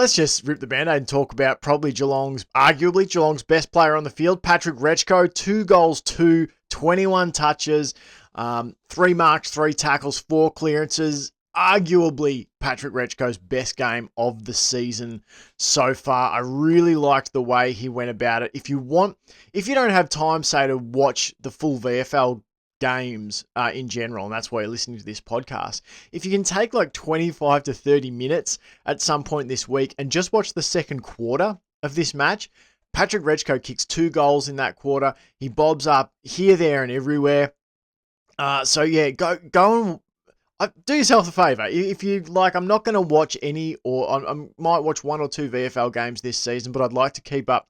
let's just rip the band-aid and talk about probably arguably Geelong's best player on the field, Patrick Retschko. 2 goals, 21 touches, 3 marks, 3 tackles, 4 clearances. Arguably Patrick Retschko's best game of the season so far. I really liked the way he went about it. If you don't have time, say, to watch the full VFL games in general, and that's why you're listening to this podcast, if you can take like 25 to 30 minutes at some point this week and just watch the second quarter of this match, Patrick Retschko kicks 2 goals in that quarter. He bobs up here, there, and everywhere. So yeah, go and do yourself a favour. If you like, I'm not going to watch any, or I might watch 1 or 2 VFL games this season, but I'd like to keep up,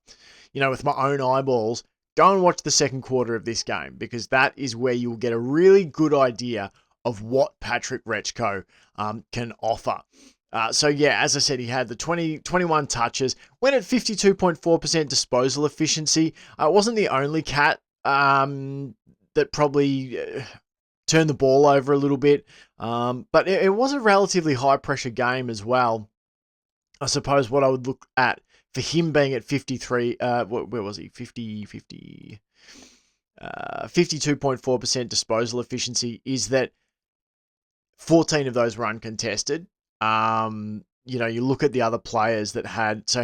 with my own eyeballs. Go and watch the second quarter of this game, because that is where you'll get a really good idea of what Patrick Retschko can offer. So yeah, as I said, he had the 21 touches, went at 52.4% disposal efficiency. It wasn't the only cat that probably turned the ball over a little bit, but it was a relatively high pressure game as well. I suppose what I would look at for him being at 53, where was he? 52.4% disposal efficiency is that 14 of those were uncontested. You look at the other players that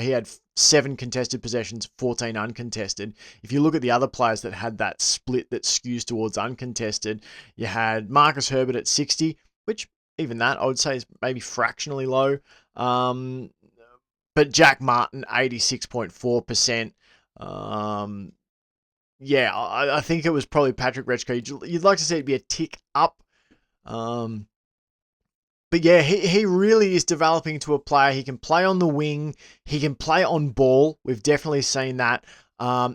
he had 7 contested possessions, 14 uncontested. If you look at the other players that had that split that skews towards uncontested, you had Marcus Herbert at 60, which even that I would say is maybe fractionally low. But Jack Martin, 86.4%. I think it was probably Patrick Retschko. You'd like to see it be a tick up. But yeah, he really is developing into a player. He can play on the wing. He can play on ball. We've definitely seen that.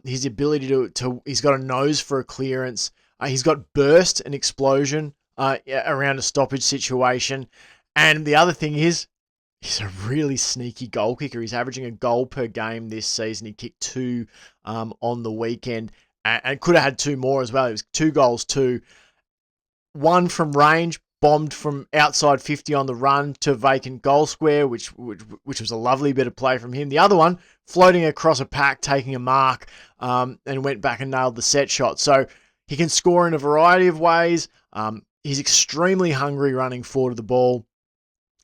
His ability to he's got a nose for a clearance. He's got burst and explosion around a stoppage situation. And the other thing is, he's a really sneaky goal kicker. He's averaging a goal per game this season. He kicked 2 on the weekend and could have had 2 more as well. It was 2 goals, 2. 1 from range, bombed from outside 50 on the run to vacant goal square, which was a lovely bit of play from him. The other one, floating across a pack, taking a mark, and went back and nailed the set shot. So he can score in a variety of ways. He's extremely hungry running forward of the ball.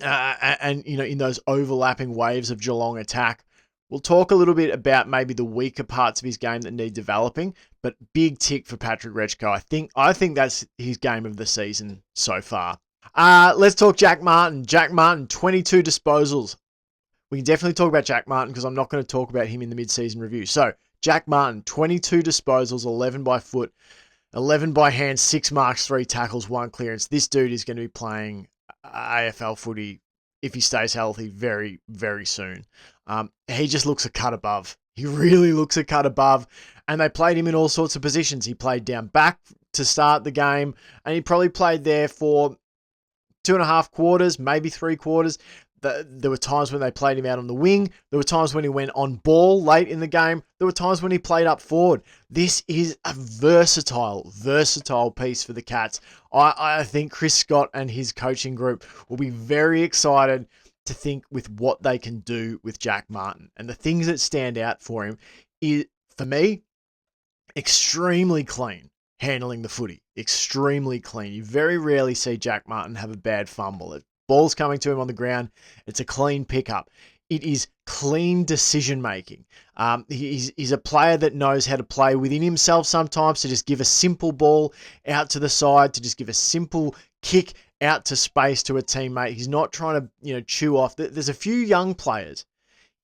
And in those overlapping waves of Geelong attack. We'll talk a little bit about maybe the weaker parts of his game that need developing, but big tick for Patrick Retschko. I think that's his game of the season so far. Let's talk Jack Martin. Jack Martin, 22 disposals. We can definitely talk about Jack Martin because I'm not going to talk about him in the mid-season review. So, Jack Martin, 22 disposals, 11 by foot, 11 by hand, 6 marks, 3 tackles, 1 clearance. This dude is going to be playing AFL footy, if he stays healthy, very, very soon. He just looks a cut above. He really looks a cut above. And they played him in all sorts of positions. He played down back to start the game, and he probably played there for 2.5 quarters, maybe 3 quarters. There were times when they played him out on the wing. There were times when he went on ball late in the game. There were times when he played up forward. This is a versatile piece for the Cats. I think Chris Scott and his coaching group will be very excited to think with what they can do with Jack Martin. And the things that stand out for him is, for me, extremely clean handling the footy. Extremely clean. You very rarely see Jack Martin have a bad fumble. Ball's coming to him on the ground. It's a clean pickup. It is clean decision-making. He's a player that knows how to play within himself sometimes, to just give a simple ball out to the side, to just give a simple kick out to space to a teammate. He's not trying to, chew off. There's a few young players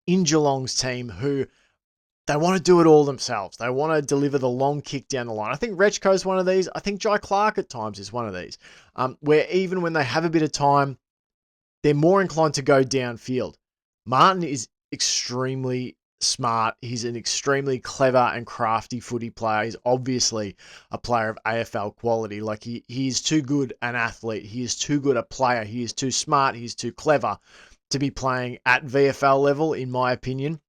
in Geelong's team who they want to do it all themselves. They want to deliver the long kick down the line. I think Retschko's one of these. I think Jai Clark at times is one of these, where even when they have a bit of time, they're more inclined to go downfield. Martin is extremely smart. He's an extremely clever and crafty footy player. He's obviously a player of AFL quality. Like he is too good an athlete. He is too good a player. He is too smart. He's too clever to be playing at VFL level, in my opinion.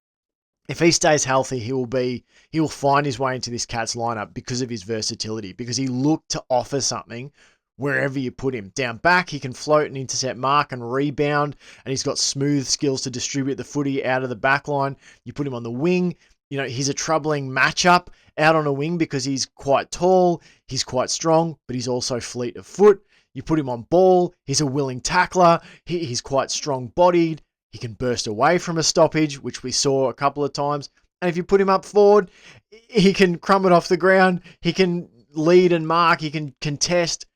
If he stays healthy, he will find his way into this Cats lineup because of his versatility, because he looked to offer something wherever you put him. Down back, he can float and intercept mark and rebound, and he's got smooth skills to distribute the footy out of the back line. You put him on the wing, he's a troubling matchup out on a wing because he's quite tall, he's quite strong, but he's also fleet of foot. You put him on ball, he's a willing tackler, he's quite strong-bodied, he can burst away from a stoppage, which we saw a couple of times. And if you put him up forward, he can crumb it off the ground, he can lead and mark, he can contest.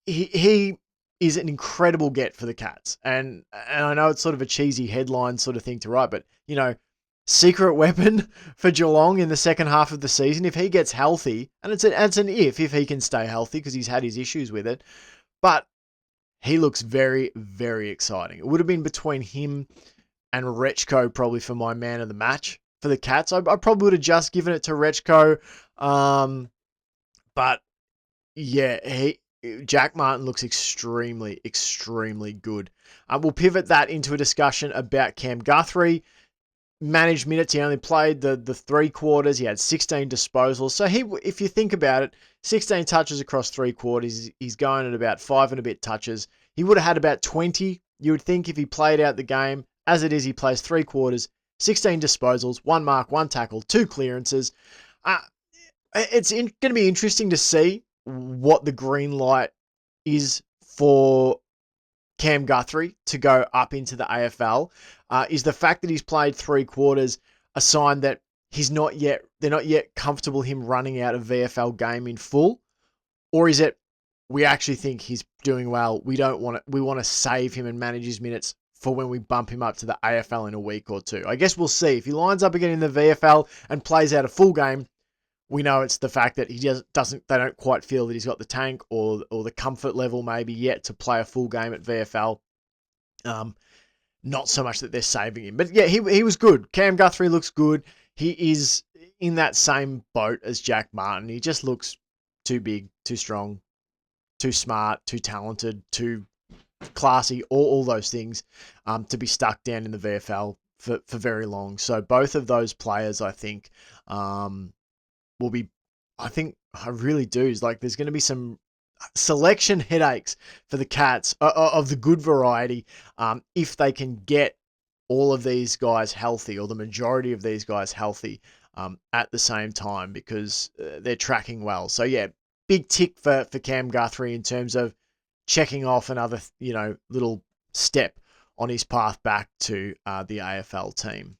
He is an incredible get for the Cats. And I know it's sort of a cheesy headline sort of thing to write, but, secret weapon for Geelong in the second half of the season. If he gets healthy, and it's an if he can stay healthy because he's had his issues with it, but he looks very, very exciting. It would have been between him and Retschko probably for my man of the match for the Cats. I probably would have just given it to Retschko, but yeah, Jack Martin looks extremely, extremely good. We'll pivot that into a discussion about Cam Guthrie. Managed minutes, he only played the 3 quarters. He had 16 disposals. So if you think about it, 16 touches across 3 quarters. He's going at about 5 and a bit touches. He would have had about 20, you would think, if he played out the game. As it is, he plays 3 quarters, 16 disposals, 1 mark, 1 tackle, 2 clearances. It's going to be interesting to see what the green light is for Cam Guthrie to go up into the AFL. Is the fact that he's played 3 quarters a sign that they're not yet comfortable him running out a VFL game in full? Or is it, we actually think he's doing well, we want to save him and manage his minutes for when we bump him up to the AFL in a week or two? I guess we'll see. If he lines up again in the VFL and plays out a full game, we know it's the fact that they don't quite feel that he's got the tank or the comfort level maybe yet to play a full game at VFL. Not so much that they're saving him. But yeah, he was good. Cam Guthrie looks good. He is in that same boat as Jack Martin. He just looks too big, too strong, too smart, too talented, too classy, all those things to be stuck down in the VFL for very long. So both of those players, I think, will be, I really do. It's like there's going to be some selection headaches for the Cats of the good variety if they can get all of these guys healthy, or the majority of these guys healthy at the same time, because they're tracking well. So yeah, big tick for Cam Guthrie in terms of checking off another little step on his path back to the AFL team.